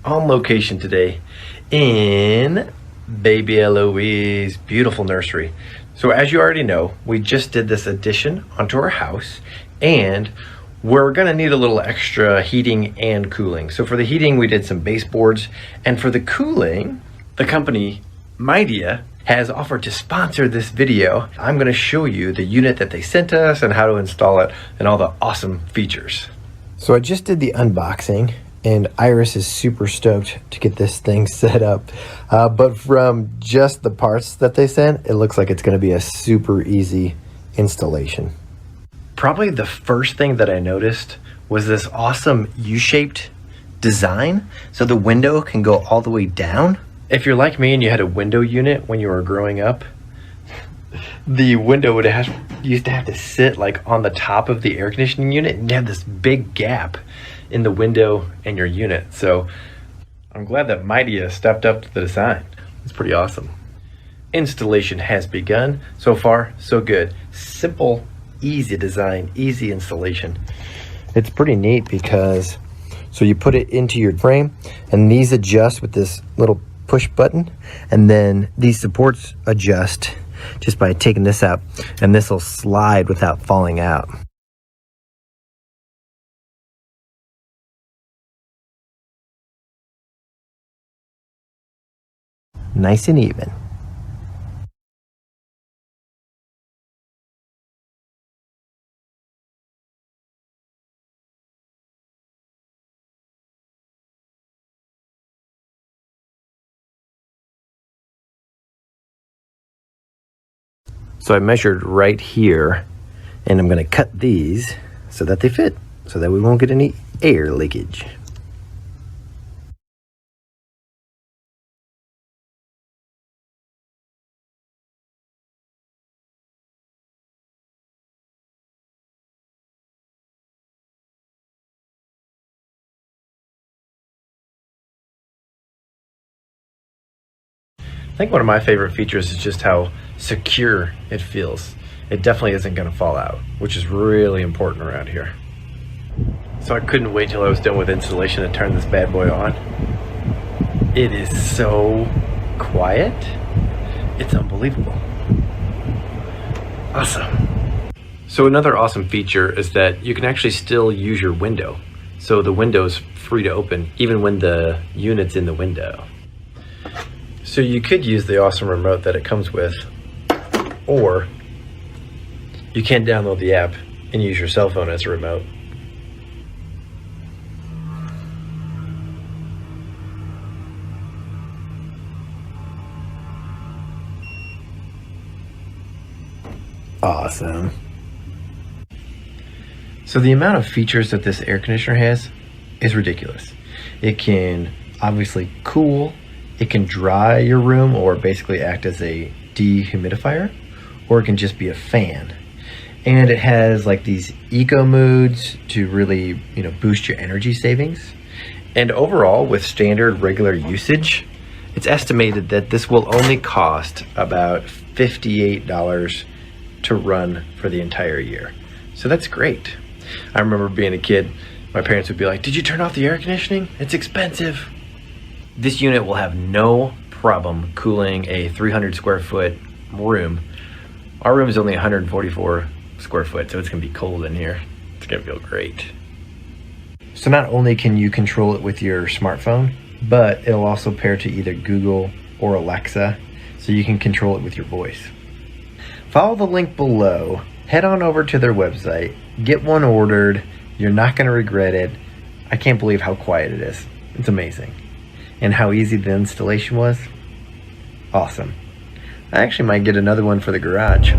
on location today in baby Eloise's beautiful nursery. So as you already know, we just did this addition onto our house, and we're gonna need a little extra heating and cooling. So for the heating, we did some baseboards, and for the cooling, the company Midea has offered to sponsor this video. I'm gonna show you the unit that they sent us and how to install it and all the awesome features. So I just did the unboxing, and Iris is super stoked to get this thing set up. But from just the parts that they sent, it looks like it's gonna be a super easy installation. Probably the first thing that I noticed was this awesome U-shaped design. So the window can go all the way down. If you're like me and you had a window unit when you were growing up, the window used to have to sit like on the top of the air conditioning unit, and you have this big gap in the window and your unit. So I'm glad that Midea stepped up to the design. It's pretty awesome. Installation has begun. So far, so good. Simple, easy design, easy installation. It's pretty neat because, so you put it into your frame, and these adjust with this little push button, and then these supports adjust just by taking this out, and this will slide without falling out. Nice and even. So I measured right here, and I'm going to cut these so that they fit, so that we won't get any air leakage. I think one of my favorite features is just how secure it feels. It definitely isn't going to fall out, which is really important around here. So I couldn't wait till I was done with installation to turn this bad boy on. It is so quiet. It's unbelievable. Awesome. So another awesome feature is that you can actually still use your window. So the window's free to open even when the unit's in the window. So you could use the awesome remote that it comes with, or you can download the app and use your cell phone as a remote. Awesome. So the amount of features that this air conditioner has is ridiculous. It can obviously cool. It can dry your room, or basically act as a dehumidifier, or it can just be a fan. And it has like these eco modes to really, boost your energy savings. And overall, with standard regular usage, it's estimated that this will only cost about $58 to run for the entire year. So that's great. I remember being a kid, my parents would be like, "Did you turn off the air conditioning? It's expensive." This unit will have no problem cooling a 300 square foot room. Our room is only 144 square foot, so it's gonna be cold in here. It's gonna feel great. So not only can you control it with your smartphone, but it'll also pair to either Google or Alexa, so you can control it with your voice. Follow the link below, head on over to their website, get one ordered. You're not gonna regret it. I can't believe how quiet it is. It's amazing. And how easy the installation was. Awesome. I actually might get another one for the garage.